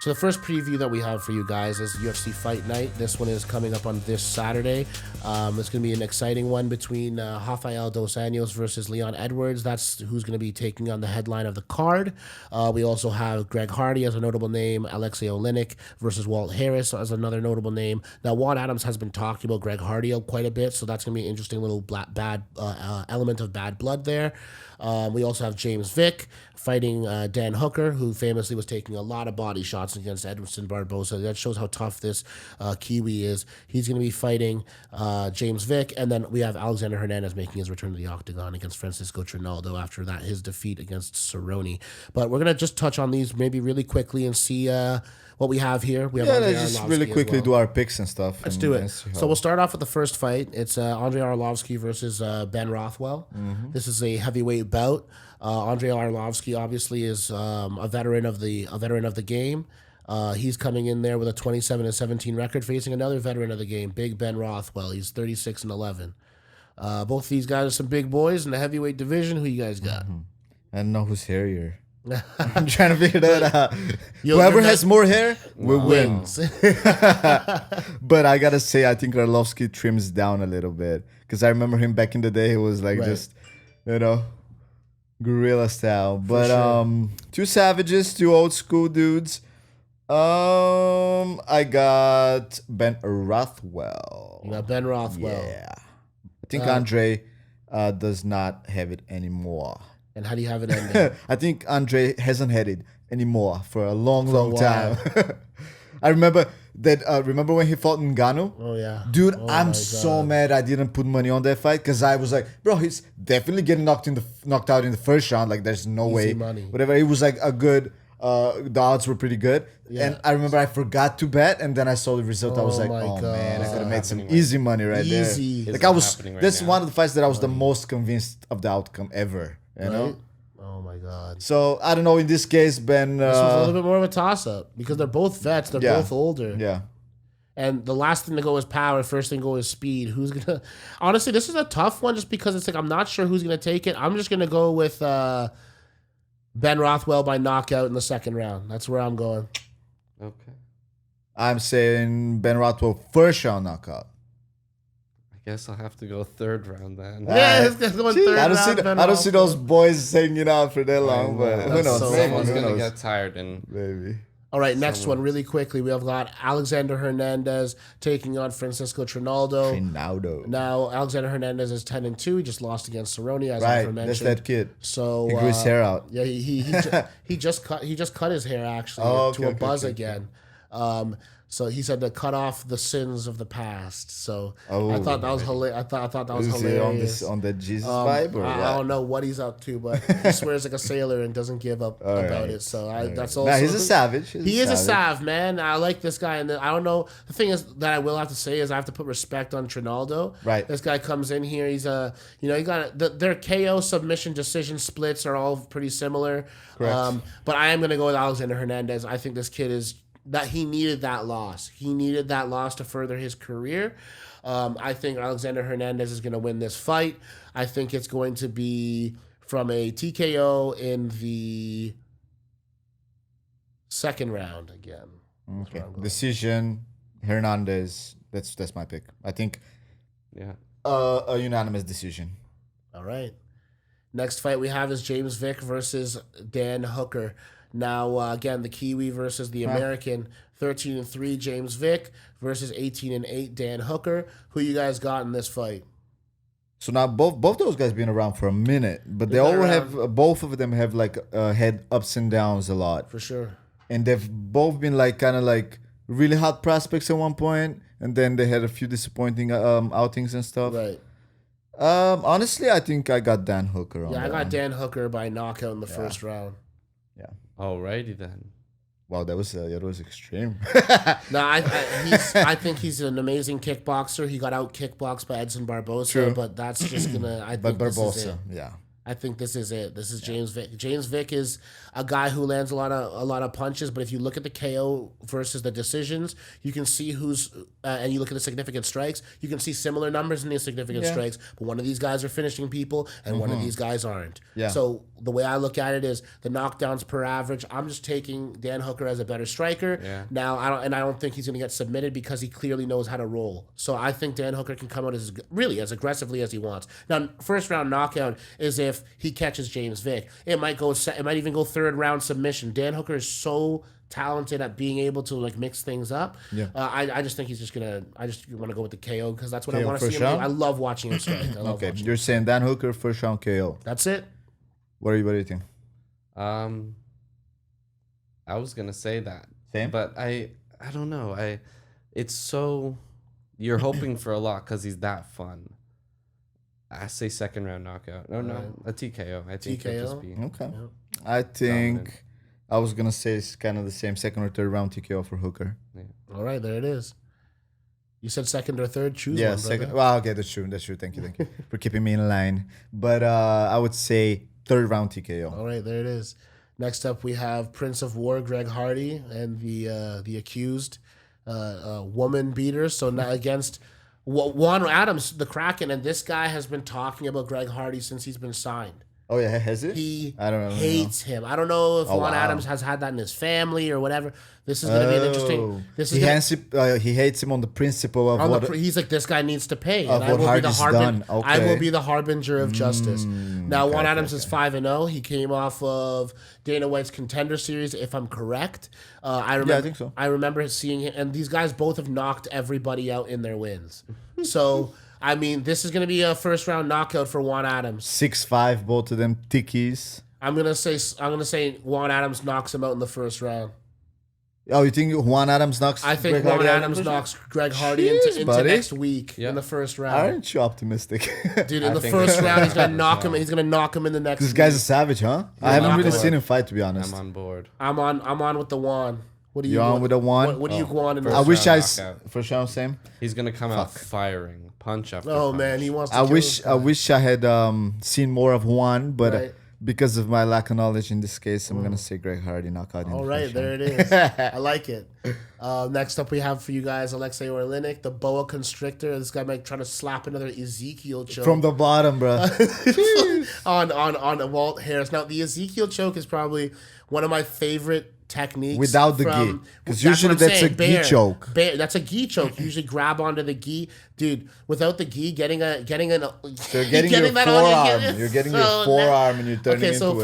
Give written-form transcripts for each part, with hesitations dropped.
So the first preview that we have for you guys is UFC Fight Night. This one is coming up on this Saturday. It's going to be an exciting one between Rafael dos Anjos versus Leon Edwards. That's who's going to be taking on the headline of the card. We also have Greg Hardy as a notable name, Aleksei Oleinik versus Walt Harris as another notable name. Now, Juan Adams has been talking about Greg Hardy quite a bit, so that's going to be an interesting little bad element of bad blood there. We also have James Vick fighting Dan Hooker, who famously was taking a lot of body shots against Edson Barboza. That shows how tough this Kiwi is. He's going to be fighting James Vick, and then we have Alexander Hernandez making his return to the octagon against Francisco Trinaldo after that his defeat against Cerrone. But we're going to just touch on these maybe really quickly and see what we have here. We have let's just really quickly do our picks and stuff. Let's do it. So we'll start off with the first fight. It's Andrei Arlovski versus Ben Rothwell. Mm-hmm. This is a heavyweight bout. Andrei Arlovski obviously is a veteran of the game. He's coming in there with a 27-17 record, facing another veteran of the game, Big Ben Rothwell. He's 36-11. Both these guys are some big boys in the heavyweight division. Who you guys got? Mm-hmm. I don't know who's hairier. I'm trying to figure that out. Whoever has more hair will win. But I gotta say, I think Arlovski trims down a little bit because I remember him back in the day. He was like just, guerrilla style. But two savages, two old school dudes. I got Ben Rothwell. You got Ben Rothwell. Yeah. I think Andrei does not have it anymore. And how do you have it ending? I think Andrei hasn't had it anymore for a long time. I remember that. Remember when he fought Ngannou? Oh yeah, dude. I'm so mad I didn't put money on that fight because I was like, bro, he's definitely getting knocked out in the first round. Like, there's no way. Money. Whatever. It was like a good. The odds were pretty good, and I remember I forgot to bet, and then I saw the result. I was like, oh man, I could have made some easy money right there. Like I was. That's one of the fights that I was the most convinced of the outcome ever. You know? Oh my god. So I don't know. In this case, Ben. This was a little bit more of a toss-up because they're both vets. They're both older. Yeah. And the last thing to go is power. First thing to go is speed. Who's gonna? Honestly, this is a tough one just because it's like I'm not sure who's gonna take it. I'm just gonna go with Ben Rothwell by knockout in the second round. That's where I'm going. Okay. I'm saying Ben Rothwell first round knockout. I guess I'll have to go third round then. Yeah, it's going third round. I don't see those boys hanging out for that long, but who knows? Someone's going to get tired and maybe. All right, next one really quickly. We have got Alexander Hernandez taking on Francisco Trinaldo. Now, Alexander Hernandez is 10-2. He just lost against Cerrone, as I mentioned. That's that kid. So he grew his hair out. Yeah, he just cut his hair actually to a buzz again. So he said to cut off the sins of the past. So I thought that was hilarious. I thought that was hilarious. On the Jesus vibe, or I don't know what he's up to, but he swears like a sailor and doesn't give up about it. So that's also. Nah, he's a savage. He is a sav, man. I like this guy, and I don't know. The thing is that I will have to say is I have to put respect on Trinaldo. Right. This guy comes in here. He's he got their KO submission decision splits are all pretty similar. Correct. But I am gonna go with Alexander Hernandez. I think this kid is. That he needed that loss. He needed that loss to further his career. I think Alexander Hernandez is going to win this fight. I think it's going to be from a TKO in the second round again. Okay. Decision, Hernandez. That's my pick. I think a unanimous decision. All right. Next fight we have is James Vick versus Dan Hooker. Now, again, the Kiwi versus the American, 13-3 James Vick versus 18-8 Dan Hooker. Who you guys got in this fight? So now both those guys been around for a minute, but they all have both of them have like had ups and downs a lot for sure. And they've both been like kind of like really hot prospects at one point, and then they had a few disappointing outings and stuff. Right. Honestly, I think I got Dan Hooker on. Yeah, I got one. Dan Hooker by knockout in the first round. Yeah. Alrighty then. Wow, that was extreme. No, I think he's an amazing kickboxer. He got out kickboxed by Edson Barboza, but that's just gonna. But Barboza, I think this is it. This is James Vick. James Vick is a guy who lands a lot of punches, but if you look at the KO versus the decisions, you can see who's and you look at the significant strikes, you can see similar numbers in the significant strikes. But one of these guys are finishing people, and one of these guys aren't. Yeah. So the way I look at it is the knockdowns per average. I'm just taking Dan Hooker as a better striker. Yeah. Now I don't think he's going to get submitted because he clearly knows how to roll. So I think Dan Hooker can come out as aggressively as he wants. Now, first round knockout is if he catches James Vick. It might even go third round submission. Dan Hooker is so talented at being able to like mix things up. Yeah. I just think he's just gonna. I just want to go with the KO because that's what I want to see him do. I love watching him strike. Okay, you're saying Dan Hooker first round KO. That's it. What do you think? I was gonna say that. Same. But I don't know. It's so you're hoping for a lot because he's that fun. I say second round knockout. No, a TKO. I think TKO? Just be Okay. Yeah. I think dominant. I was gonna say it's kind of the same second or third round TKO for Hooker. Yeah. All right, there it is. You said second or third. Choose one. Yeah, second. Well, okay, that's true. Thank you for keeping me in line. But I would say third round TKO. All right, there it is. Next up, we have Prince of War, Greg Hardy, and the accused woman beater. So now against Juan Adams, the Kraken, and this guy has been talking about Greg Hardy since he's been signed. Oh yeah, has it? I don't know. Hates him. I don't know if Juan Adams has had that in his family or whatever. This is going to be an interesting. He hates him on the principle of he's like, this guy needs to pay, and I will be the done. Okay. I will be the harbinger of justice. Now, Juan Adams is 5-0. He came off of Dana White's Contender Series, if I'm correct. I think so. I remember seeing him, and these guys both have knocked everybody out in their wins. So. I mean, this is going to be a first round knockout for Juan Adams. 6'5", both of them tickies. I'm gonna say Juan Adams knocks him out in the first round. Oh, you think Juan Adams knocks? I think Juan Adams knocks Greg Hardy into next week in the first round. Aren't you optimistic, dude? In the first round, he's gonna knock him. He's gonna knock him in the next. This guy's a savage, huh? I haven't really seen him fight, to be honest. I'm on board. I'm on with the Juan. What do you? You're on with the Juan. What do you want in? I wish first round same. He's gonna come out firing punch after. Oh punch. man, he wants. I wish I had seen more of Juan, but because of my lack of knowledge in this case, I'm gonna say Greg Hardy knockout. All right, there it is. I like it. Next up, we have for you guys Aleksei Oleinik, the boa constrictor. This guy might try to slap another Ezekiel choke from the bottom, bro. on Walt Harris. Now, the Ezekiel choke is probably one of my favorite techniques without the gi, because usually that's a gi choke. That's a gi choke. You usually grab onto the gi, dude. Without the gi, getting your forearm. You're getting your forearm and you're turning into it. Okay, so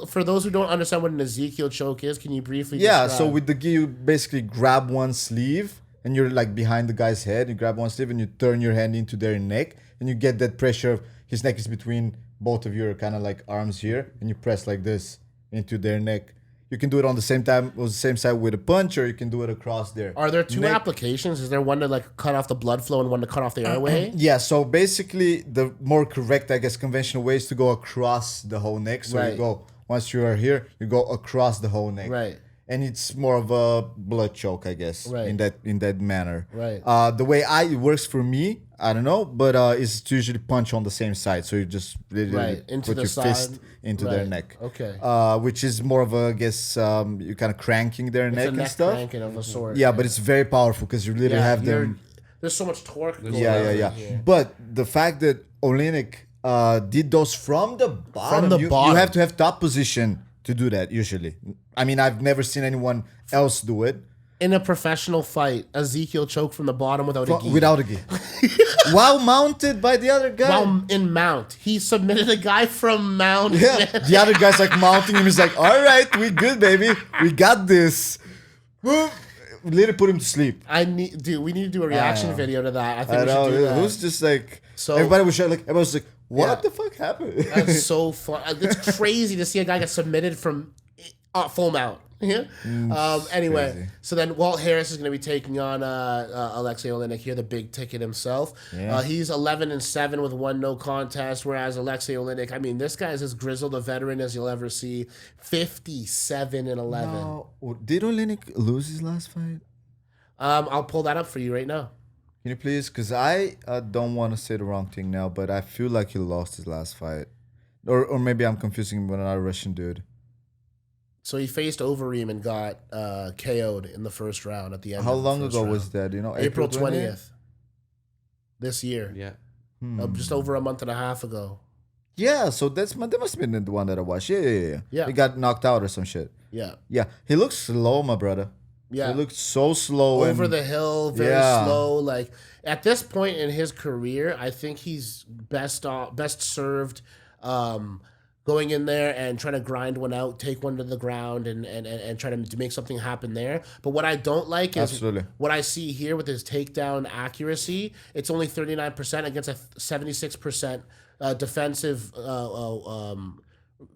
for those who don't understand what an Ezekiel choke is, can you briefly? describe? So with the gi, you basically grab one sleeve and you're like behind the guy's head. You grab one sleeve and you turn your hand into their neck, and you get that pressure of his neck is between both of your kind of like arms here, and you press like this into their neck. You can do it on the same side with a punch, or you can do it across there. Are there two applications? Is there one to like cut off the blood flow and one to cut off the airway? Yeah, so basically the more correct, I guess, conventional way is to go across the whole neck. So you go, once you are here, you go across the whole neck. Right. And it's more of a blood choke, I guess, in that manner. Right. The way it works for me, I don't know, but it's to usually punch on the same side. So you just literally put your fist into their neck. Okay. Which is more of a, I guess, you're kind of cranking their neck and stuff. Cranking of a sort. Yeah, but it's very powerful because you literally have them. There's so much torque. Yeah. But the fact that Oleinik did those from the bottom, you have to have top position to do that usually. I mean, I've never seen anyone else do it. In a professional fight, Ezekiel choked from the bottom without a gi. Without a gi. While mounted by the other guy. While in mount. He submitted a guy from mount. Yeah. The other guy's like mounting him. He's like, all right, we good, baby. We got this. Literally put him to sleep. We need to do a reaction video to that. I think we should do that. It was just like, everybody was like, what the fuck happened? That's so fun. It's crazy to see a guy get submitted from full mount. Yeah. Anyway, crazy. So then Walt Harris is going to be taking on Aleksei Oleinik here, the big ticket himself. Yeah. He's 11-7 with 1 no contest, whereas Aleksei Oleinik, I mean, this guy is as grizzled a veteran as you'll ever see. 57-11. No. Did Oleinik lose his last fight? I'll pull that up for you right now. Can you please? Because I don't want to say the wrong thing now, but I feel like he lost his last fight. Or maybe I'm confusing him with another Russian dude. So he faced Overeem and got KO'd in the first round at the end. How long ago was that? You know, April 20th this year. Yeah. Just over a month and a half ago. Yeah, so that must have been the one that I watched. Yeah. He got knocked out or some shit. Yeah. Yeah. He looks slow, my brother. Yeah. He looked so slow. Over the hill, very slow. Like at this point in his career, I think he's best served going in there and trying to grind one out, take one to the ground, and try to make something happen there. But what I don't like is what I see here with his takedown accuracy. It's only 39% against a 76% defensive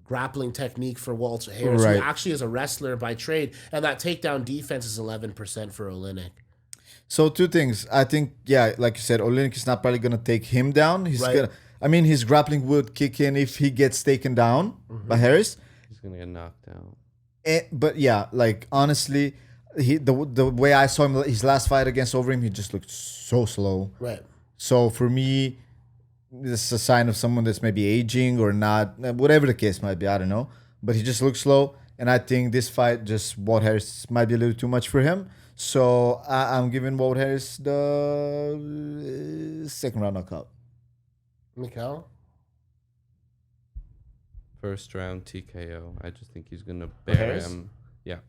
grappling technique for Walt Harris, who actually is a wrestler by trade, and that takedown defense is 11% for Oleinik. So two things. I think, like you said, Oleinik is not probably going to take him down. He's gonna. I mean, his grappling would kick in if he gets taken down by Harris. He's gonna get knocked out. But like honestly, the way I saw him his last fight against Overeem, he just looked so slow. Right. So for me, this is a sign of someone that's maybe aging or not, whatever the case might be. I don't know, but he just looks slow, and I think this fight just Walt Harris might be a little too much for him. So I'm giving Walt Harris the second round knockout. Mikhail? First round TKO. I just think he's going to bury him. Yeah.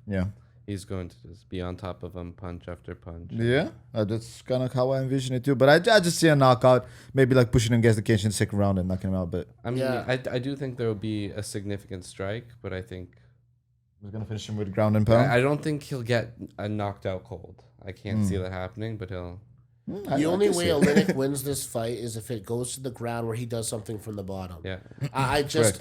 He's going to just be on top of him, punch after punch. Yeah, that's kind of how I envision it too. But I just see a knockout, maybe like pushing him against the cage in the second round and knocking him out. But I mean, I do think there will be a significant strike, but I think we're going to finish him with ground and pound. I don't think he'll get knocked out cold. I can't see that happening, but he'll... The only way Oleinik wins this fight is if it goes to the ground where he does something from the bottom. Yeah.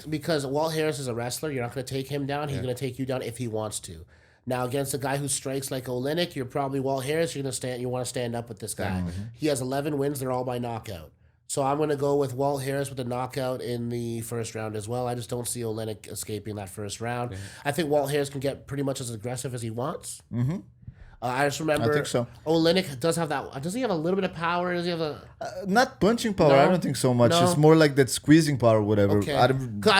Because Walt Harris is a wrestler, you're not going to take him down. He's going to take you down if he wants to. Now against a guy who strikes like Oleinik, you're probably Walt Harris. You want to stand up with this guy. He has 11 wins. They're all by knockout. So I'm going to go with Walt Harris with a knockout in the first round as well. I just don't see Oleinik escaping that first round. I think Walt Harris can get pretty much as aggressive as he wants. I just remember. I think so. Oleinik does have that. Does he have a little bit of power? Does he have a not punching power? No? I don't think so much. No. It's more like that squeezing power, whatever. Okay.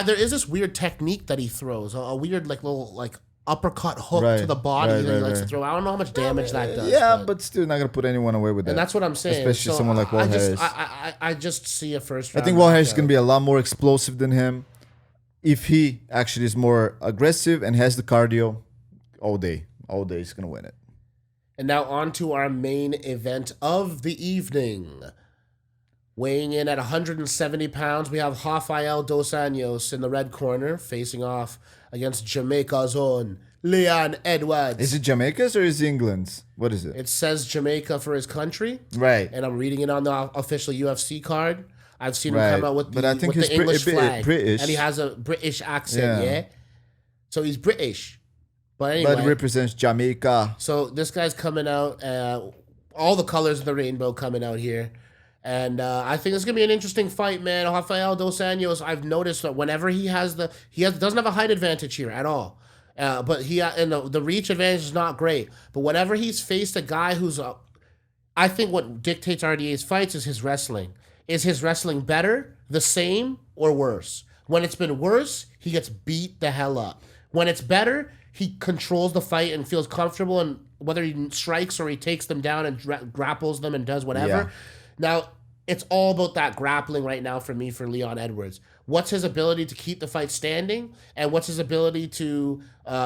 There is this weird technique that he throws. A weird little uppercut hook to the body that he likes to throw. I don't know how much damage that does. Yeah, but still not gonna put anyone away with that. And that's what I'm saying. Especially someone like Walt Harris. I just see a first round. I think Walt Harris is gonna be a lot more explosive than him. If he actually is more aggressive and has the cardio, all day he's gonna win it. And now on to our main event of the evening. Weighing in at 170 pounds, we have Rafael dos Anjos in the red corner, facing off against Jamaica's own Leon Edwards. Is it Jamaica's or is it England's? What is it? It says Jamaica for his country. Right. And I'm reading it on the official UFC card. I've seen him come out with the English flag. British. And he has a British accent, yeah? So he's British. But anyway, but represents Jamaica. So this guy's coming out, all the colors of the rainbow coming out here. And I think it's going to be an interesting fight, man. Rafael dos Anjos, I've noticed that whenever he doesn't have a height advantage here at all. But the reach advantage is not great. But whenever he's faced a guy who's I think what dictates RDA's fights is his wrestling. Is his wrestling better, the same, or worse? When it's been worse, he gets beat the hell up. When it's better, he controls the fight and feels comfortable, and whether he strikes or he takes them down and grapples them and does whatever. Yeah. Now, it's all about that grappling right now for me for Leon Edwards. What's his ability to keep the fight standing, and what's his ability to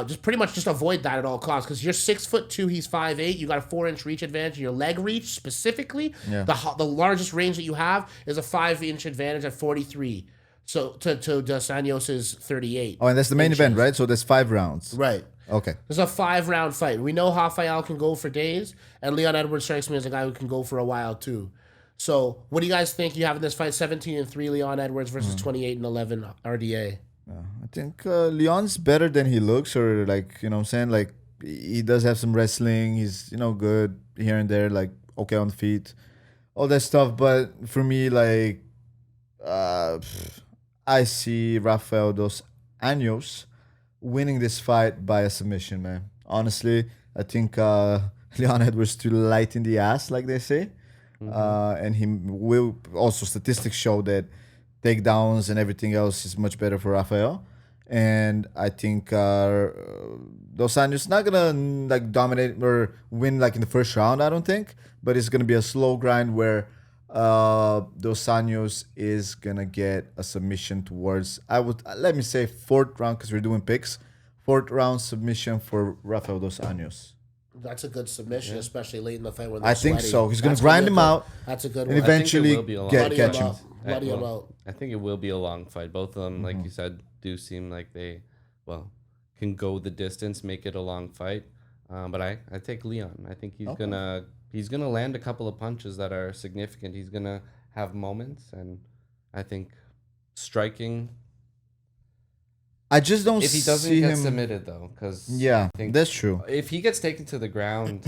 just pretty much just avoid that at all costs? Because you're 6'2", he's 5'8". You got a 4-inch reach advantage. Your leg reach specifically, the largest range that you have is a 5-inch advantage at 43. So to dos Anjos' 38. Oh, and that's the main event, right? So there's 5 rounds. Right. Okay. It's a 5-round fight. We know Rafael can go for days, and Leon Edwards strikes me as a guy who can go for a while too. So what do you guys think you have in this fight? 17-3 Leon Edwards versus 28-11 RDA. I think Leon's better than he looks, or you know what I'm saying? Like, he does have some wrestling. He's, good here and there, like okay on the feet, all that stuff. But for me, I see Rafael dos Anjos winning this fight by a submission, man. Honestly, I think Leon Edwards too light in the ass, like they say. And he will also, statistics show that takedowns and everything else is much better for Rafael. And I think Dos Anjos not gonna like dominate or win like in the first round. I don't think, but it's gonna be a slow grind where Dos Anjos is gonna get a submission towards let me say fourth round because we're doing picks. Fourth round submission for Rafael Dos Anjos. That's a good submission, especially late in the fight when I think so. He's gonna grind him out. That's a good one. And eventually catch him. Bloody him out. I think it will be a long fight. Both of them, like you said, do seem like they, can go the distance, make it a long fight. But I take Leon. I think he's gonna land a couple of punches that are significant. He's gonna have moments, and I think striking. I just don't see him. If he doesn't get submitted, though, because that's true. If he gets taken to the ground,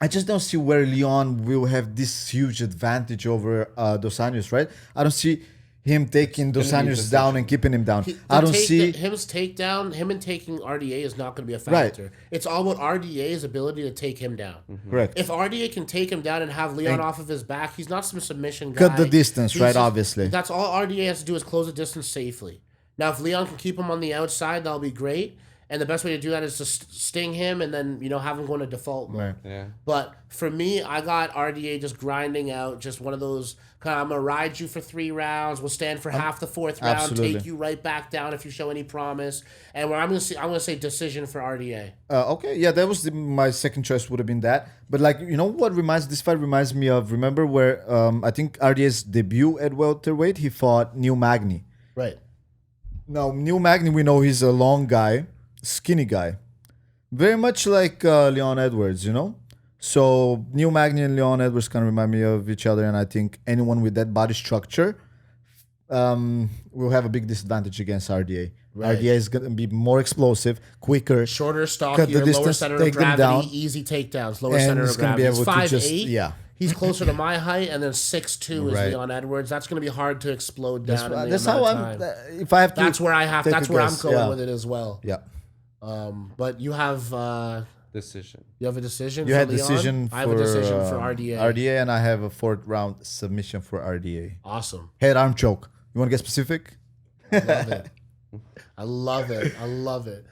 I just don't see where Leon will have this huge advantage over Dos Anjos, right? I don't see him taking Dos Anjos down and keeping him down. I don't see him and taking RDA is not going to be a factor. Right. It's all about RDA's ability to take him down. Correct. If RDA can take him down and have Leon off of his back, he's not some submission guy. Cut the distance, right? Obviously, that's all RDA has to do is close the distance safely. Now, if Leon can keep him on the outside, that'll be great. And the best way to do that is to sting him and then, have him go into default mode. Right. Yeah. But for me, I got RDA just grinding out, just one of those, I'm going to ride you for 3 rounds. We'll stand for half the 4th round, absolutely. Take you right back down if you show any promise. And where I'm going to say decision for RDA. Okay, yeah, that was my second choice would have been that. But this fight reminds me of, remember where I think RDA's debut at welterweight, he fought Neil Magny. Right. Now, Neil Magny, we know he's a long guy, skinny guy. Very much like Leon Edwards, So, Neil Magny and Leon Edwards kind of remind me of each other. And I think anyone with that body structure will have a big disadvantage against RDA. Right. RDA is going to be more explosive, quicker. Shorter, stockier, lower center of gravity, easy takedowns, lower center of gravity. He's 5'8". He's closer to my height, and then 6'2" is Leon Edwards. That's going to be hard to explode down. That's how I'm. If I have to, that's where I'm going with it as well. Yeah. But you have decision. You have a decision. You for had Leon? decision. I have a decision for RDA. RDA, and I have a 4th round submission for RDA. Awesome. Head arm choke. You want to get specific? I love it. I love it.